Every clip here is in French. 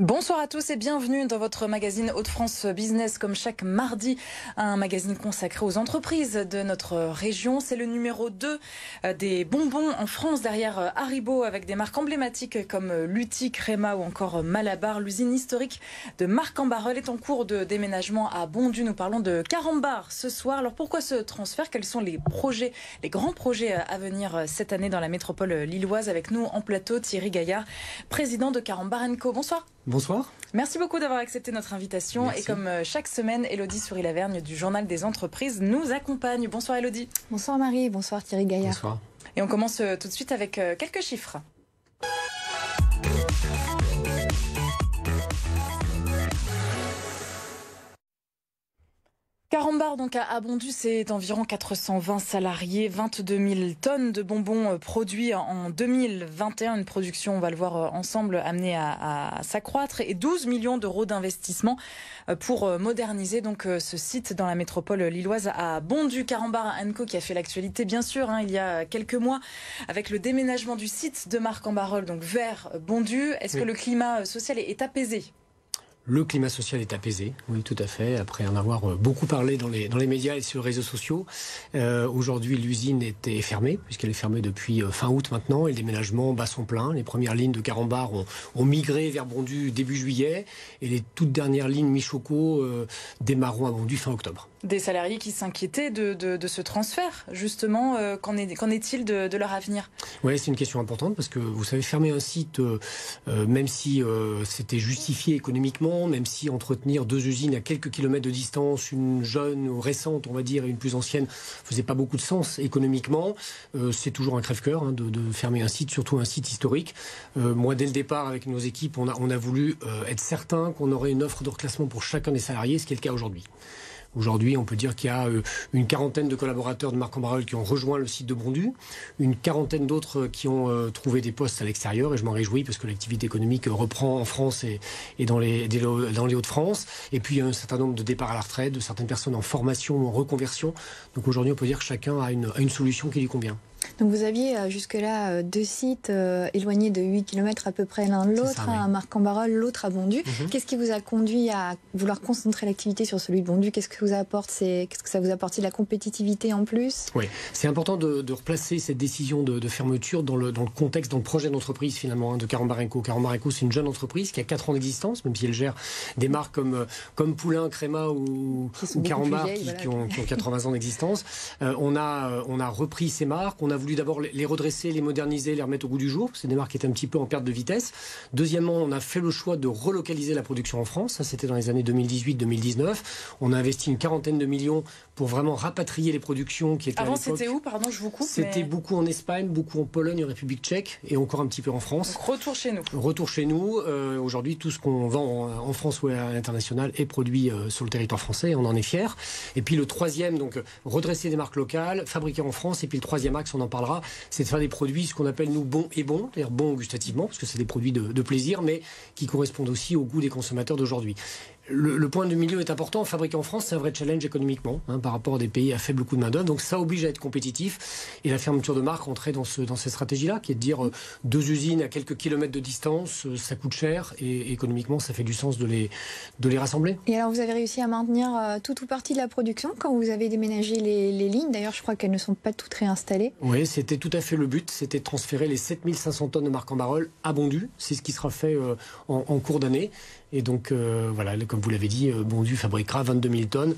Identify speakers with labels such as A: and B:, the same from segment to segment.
A: Bonsoir à tous et bienvenue dans votre magazine Hauts-de-France Business, comme chaque mardi, un magazine consacré aux entreprises de notre région. C'est le numéro 2 des bonbons en France, derrière Haribo, avec des marques emblématiques comme Lutti, Créma ou encore Malabar. L'usine historique de Marcq-en-Barœul est en cours de déménagement à Bondues. Nous parlons de Carambar ce soir. Alors pourquoi ce transfert? Quels sont les projets, les grands projets à venir cette année dans la métropole lilloise? Avec nous en plateau, Thierry Gaillard, président de Carambar & Co. Bonsoir.
B: Bonsoir.
A: Merci beaucoup d'avoir accepté notre invitation.
B: Merci.
A: Et comme chaque semaine, Élodie Souris-Lavergne du Journal des Entreprises nous accompagne. Bonsoir Élodie.
C: Bonsoir Marie, bonsoir Thierry Gaillard.
B: Bonsoir.
A: Et on commence tout de suite avec quelques chiffres. Carambar, donc à Bondues, c'est environ 420 salariés, 22 000 tonnes de bonbons produits en 2021. Une production, on va le voir ensemble, amenée à s'accroître, et 12 millions d'euros d'investissement pour moderniser donc ce site dans la métropole lilloise à Bondues. Carambar & Co qui a fait l'actualité, bien sûr, il y a quelques mois, avec le déménagement du site de Marcq-en-Barœul donc vers Bondues. Est-ce que le climat social est apaisé ?
B: Le climat social est apaisé, oui, tout à fait. Après en avoir beaucoup parlé dans les médias et sur les réseaux sociaux, aujourd'hui l'usine était fermée, puisqu'elle est fermée depuis fin août maintenant, et le déménagement bat son plein. Les premières lignes de Carambar ont migré vers Bondues début juillet, et les toutes dernières lignes Michoco démarreront à Bondues fin octobre.
A: Des salariés qui s'inquiétaient de ce transfert, justement, qu'en est-il de leur avenir?
B: Oui, c'est une question importante, parce que vous savez, fermer un site, même si c'était justifié économiquement, même si entretenir deux usines à quelques kilomètres de distance, une jeune ou récente, on va dire, et une plus ancienne, faisait pas beaucoup de sens économiquement. C'est toujours un crève-cœur de fermer un site, surtout un site historique. Moi, dès le départ, avec nos équipes, on a voulu être certain qu'on aurait une offre de reclassement pour chacun des salariés, ce qui est le cas aujourd'hui. Aujourd'hui, on peut dire qu'il y a une quarantaine de collaborateurs de Marcq-en-Barœul qui ont rejoint le site de Bondues, une quarantaine d'autres qui ont trouvé des postes à l'extérieur, et je m'en réjouis parce que l'activité économique reprend en France et dans les Hauts-de-France. Et puis, il y a un certain nombre de départs à la retraite, de certaines personnes en formation ou en reconversion. Donc aujourd'hui, on peut dire que chacun a une solution qui lui convient.
C: Donc vous aviez jusque-là deux sites éloignés de 8 km à peu près l'un de l'autre,
B: oui.
C: à Marcq-en-Barœul, l'autre à Bondues. Qu'est-ce qui vous a conduit à vouloir concentrer l'activité sur celui de Bondues? Qu'est-ce que ça vous apporte? De la compétitivité en plus?
B: Oui, c'est important de replacer cette décision de fermeture dans le contexte, dans le projet d'entreprise finalement de Carambar & Co. Carambar & Co, c'est une jeune entreprise qui a 4 ans d'existence, même si elle gère des marques comme Poulain, Créma ou Carambar qui ont 80 ans d'existence. On a repris ces marques, on a voulu d'abord les redresser, les moderniser, les remettre au goût du jour. C'est des marques qui étaient un petit peu en perte de vitesse. Deuxièmement, on a fait le choix de relocaliser la production en France. Ça, c'était dans les années 2018-2019. On a investi une quarantaine de millions pour vraiment rapatrier les productions qui étaient
A: Avant,
B: à l'époque.
A: c'était où? Pardon, je vous coupe.
B: C'était beaucoup en Espagne, beaucoup en Pologne, en République tchèque et encore un petit peu en France.
A: Donc, retour chez nous.
B: Retour chez nous. Aujourd'hui, tout ce qu'on vend en France ou à l'international est produit sur le territoire français. On en est fiers. Et puis le troisième, donc redresser des marques locales, fabriquer en France. Et puis le troisième axe, on en parlera, c'est de faire des produits, ce qu'on appelle nous bons et bons, c'est-à-dire bons gustativement, parce que c'est des produits de plaisir, mais qui correspondent aussi au goût des consommateurs d'aujourd'hui. Le point de milieu est important. Fabriquer en France, c'est un vrai challenge économiquement par rapport à des pays à faible coût de main-d'œuvre. Donc ça oblige à être compétitif. Et la fermeture de marque entrait dans cette stratégie-là, qui est de dire deux usines à quelques kilomètres de distance, ça coûte cher et économiquement, ça fait du sens de les rassembler.
C: Et alors, vous avez réussi à maintenir tout ou partie de la production quand vous avez déménagé les lignes. D'ailleurs, je crois qu'elles ne sont pas toutes réinstallées.
B: Oui, c'était tout à fait le but. C'était de transférer les 7500 tonnes de Marcq-en-Barœul à Bondues. C'est ce qui sera fait en cours d'année. Et donc, voilà, comme vous l'avez dit, Bondues fabriquera 22 000 tonnes,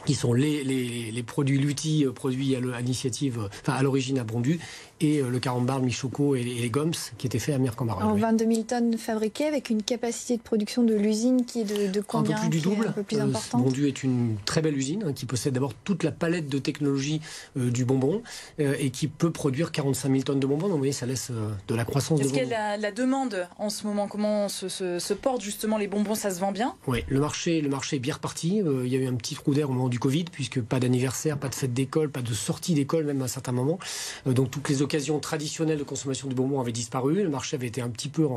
B: qui sont les produits Lutti produits à l'initiative, à l'origine à Bondues, et le Carambar, le Michoco et les Goms qui étaient faits à Marcq-en-Barœul.
C: En 22 000 tonnes fabriquées, avec une capacité de production de l'usine qui est de combien?
B: Un peu plus du double.
C: Un peu plus importante.
B: Bondues est une très belle usine qui possède d'abord toute la palette de technologies du bonbon et qui peut produire 45 000 tonnes de bonbons. Donc vous voyez, ça laisse de la croissance de bonbons.
A: Est-ce qu'il y a la demande en ce moment? Comment se portent justement les bonbons? Ça se vend bien?
B: Oui, le marché est bien reparti. Il y a eu un petit trou d'air au moment du Covid, puisque pas d'anniversaire, pas de fête d'école, pas de sortie d'école même à un certain moment. Donc toutes les occasions traditionnelles de consommation du bonbon avaient disparu. Le marché avait été un petit peu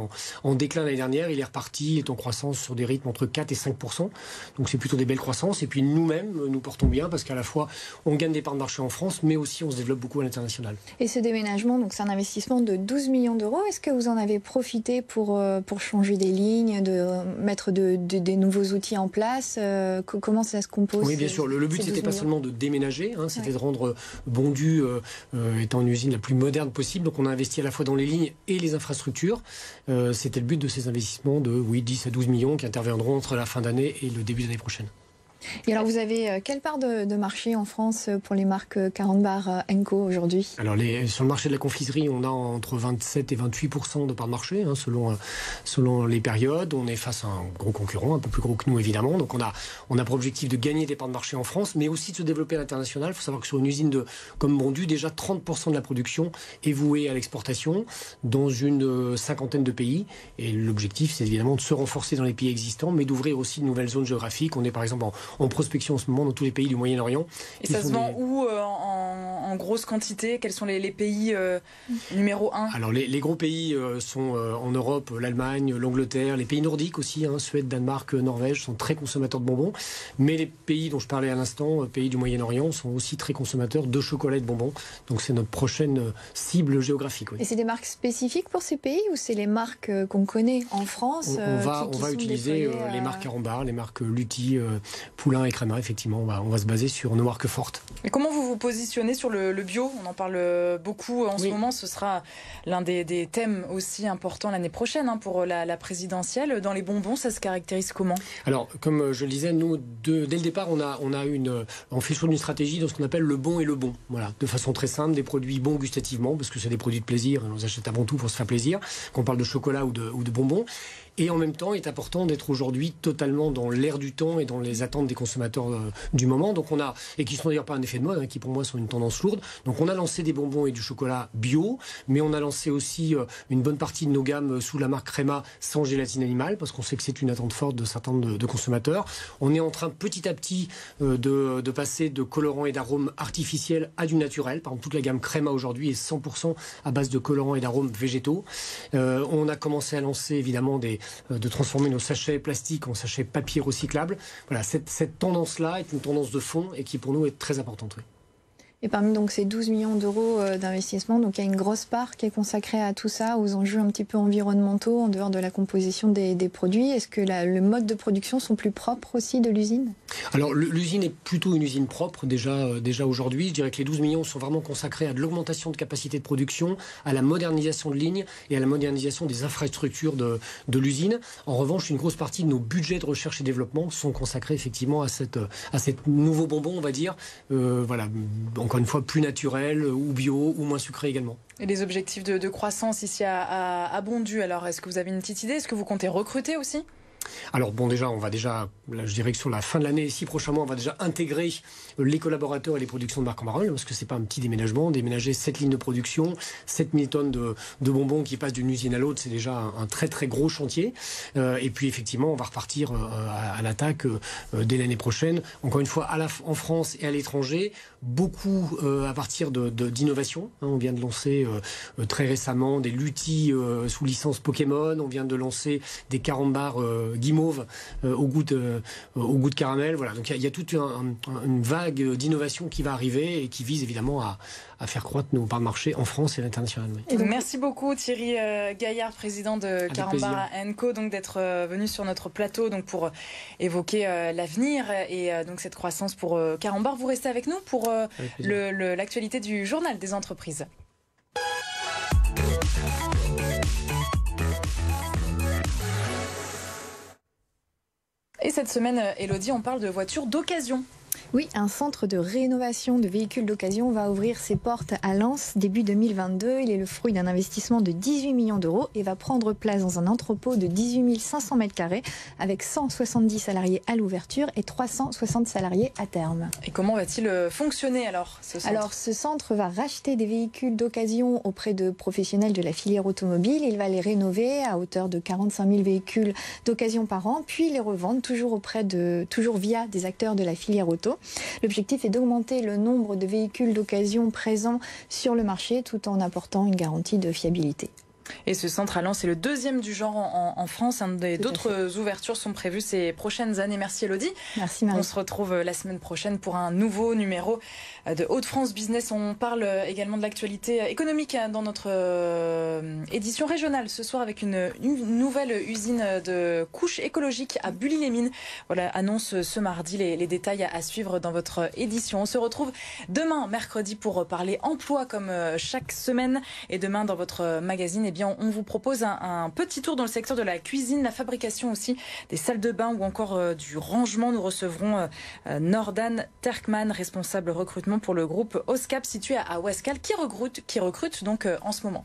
B: en déclin l'année dernière. Il est reparti, il est en croissance sur des rythmes entre 4 et 5%. Donc c'est plutôt des belles croissances. Et puis nous-mêmes, nous portons bien parce qu'à la fois on gagne des parts de marché en France, mais aussi on se développe beaucoup à l'international.
C: Et ce déménagement, donc c'est un investissement de 12 millions d'euros. Est-ce que vous en avez profité pour changer des lignes, de mettre des nouveaux outils en place? Comment ça se compose?
B: Oui, bien sûr. Le but, c'était pas seulement de déménager, c'était de rendre Bondu étant une usine la plus moderne possible. Donc on a investi à la fois dans les lignes et les infrastructures. C'était le but de ces investissements de 10 à 12 millions qui interviendront entre la fin d'année et le début de l'année prochaine.
C: Et alors vous avez quelle part de marché en France pour les marques Carambar, Henco aujourd'hui?
B: Alors sur le marché de la confiserie, on a entre 27 et 28% de part de marché, selon les périodes. On est face à un gros concurrent, un peu plus gros que nous évidemment. Donc on a pour objectif de gagner des parts de marché en France, mais aussi de se développer à l'international. Il faut savoir que sur une usine comme Bondu, déjà 30% de la production est vouée à l'exportation dans une cinquantaine de pays. Et l'objectif, c'est évidemment de se renforcer dans les pays existants, mais d'ouvrir aussi de nouvelles zones géographiques. On est par exemple en prospection en ce moment dans tous les pays du Moyen-Orient.
A: Et ça se vend où en grosse quantité? Quels sont les pays numéro 1?
B: Alors les gros pays sont en Europe, l'Allemagne, l'Angleterre, les pays nordiques aussi, Suède, Danemark, Norvège sont très consommateurs de bonbons. Mais les pays dont je parlais à l'instant, pays du Moyen-Orient, sont aussi très consommateurs de chocolat et de bonbons. Donc c'est notre prochaine cible géographique. Oui.
C: Et c'est des marques spécifiques pour ces pays ou c'est les marques qu'on connaît en France?
B: On va utiliser les marques Carambar, les marques Lutti, Poulain et Créma, effectivement. On va se baser sur nos marques fortes.
A: Et comment vous vous positionnez sur le bio? On en parle beaucoup en ce moment. Ce sera l'un des thèmes aussi importants l'année prochaine pour la présidentielle. Dans les bonbons, ça se caractérise comment? Alors,
B: comme je le disais, nous, dès le départ, on fait choix d'une stratégie dans ce qu'on appelle le bon et le bon. Voilà, de façon très simple, des produits bons gustativement, parce que c'est des produits de plaisir, on les achète avant tout pour se faire plaisir, qu'on parle de chocolat ou de bonbons. Et en même temps, il est important d'être aujourd'hui totalement dans l'air du temps et dans les attentes des consommateurs du moment. Donc et qui sont d'ailleurs pas un effet de mode, qui pour moi sont une tendance lourde. Donc on a lancé des bonbons et du chocolat bio, mais on a lancé aussi une bonne partie de nos gammes sous la marque Créma sans gélatine animale, parce qu'on sait que c'est une attente forte de certains de consommateurs. On est en train petit à petit de passer de colorants et d'arômes artificiels à du naturel. Par exemple, toute la gamme Créma aujourd'hui est 100% à base de colorants et d'arômes végétaux. On a commencé à lancer évidemment de transformer nos sachets plastiques en sachets papier recyclables. Voilà, cette tendance-là est une tendance de fond et qui pour nous est très importante. Oui.
C: Et parmi donc ces 12 millions d'euros d'investissement, donc il y a une grosse part qui est consacrée à tout ça, aux enjeux un petit peu environnementaux en dehors de la composition des produits. Est-ce que le mode de production sont plus propres aussi de l'usine?
B: Alors l'usine est plutôt une usine propre déjà aujourd'hui. Je dirais que les 12 millions sont vraiment consacrés à de l'augmentation de capacité de production, à la modernisation de lignes et à la modernisation des infrastructures de l'usine. En revanche, une grosse partie de nos budgets de recherche et développement sont consacrés effectivement à cette nouveau bonbon, on va dire. Voilà. Encore une fois, plus naturel ou bio ou moins sucré également.
A: Et les objectifs de croissance ici à Bondu, alors est-ce que vous avez une petite idée? Est-ce que vous comptez recruter aussi?
B: Alors là, je dirais que sur la fin de l'année, ici prochainement, on va déjà intégrer les collaborateurs et les productions de Marc en Marolles, parce que c'est pas un petit déménagement. Déménager 7 lignes de production, 7000 tonnes de bonbons qui passent d'une usine à l'autre, c'est déjà un très très gros chantier. Et puis effectivement, on va repartir à l'attaque dès l'année prochaine. Encore une fois, en France et à l'étranger, beaucoup à partir d'innovation. On vient de lancer très récemment des Lutti sous licence Pokémon. On vient de lancer des Carambar guimauve au goût de caramel. Voilà. Donc il y a toute une vague d'innovation qui va arriver et qui vise évidemment à faire croître nos parts de marché en France et à l'international. Oui.
A: Et donc, merci beaucoup Thierry Gaillard, président de Carambar Henco, donc d'être venu sur notre plateau donc pour évoquer l'avenir et donc cette croissance pour Carambar. Vous restez avec nous pour l'actualité du journal des entreprises. Et cette semaine, Elodie, on parle de voitures d'occasion.
C: Oui, un centre de rénovation de véhicules d'occasion va ouvrir ses portes à Lens début 2022. Il est le fruit d'un investissement de 18 millions d'euros et va prendre place dans un entrepôt de 18 500 m² avec 170 salariés à l'ouverture et 360 salariés à terme.
A: Et comment va-t-il fonctionner alors, ce centre?
C: Alors, ce centre va racheter des véhicules d'occasion auprès de professionnels de la filière automobile. Il va les rénover à hauteur de 45 000 véhicules d'occasion par an, puis les revendre toujours via des acteurs de la filière auto. L'objectif est d'augmenter le nombre de véhicules d'occasion présents sur le marché tout en apportant une garantie de fiabilité.
A: Et ce centre à Lens est le deuxième du genre en France. D'autres ouvertures sont prévues ces prochaines années. Merci Elodie.
C: Merci Marie.
A: On se retrouve la semaine prochaine pour un nouveau numéro de Hauts-de-France Business. On parle également de l'actualité économique dans notre édition régionale ce soir avec une nouvelle usine de couches écologiques à Bully-les-Mines. Voilà, annonce ce mardi les détails à suivre dans votre édition. On se retrouve demain, mercredi, pour parler emploi comme chaque semaine. Et demain, dans votre magazine, on vous propose un petit tour dans le secteur de la cuisine, la fabrication aussi, des salles de bain ou encore du rangement. Nous recevrons Nordan Terkman, responsable recrutement pour le groupe Oscap situé à Ouascal, qui recrute donc en ce moment.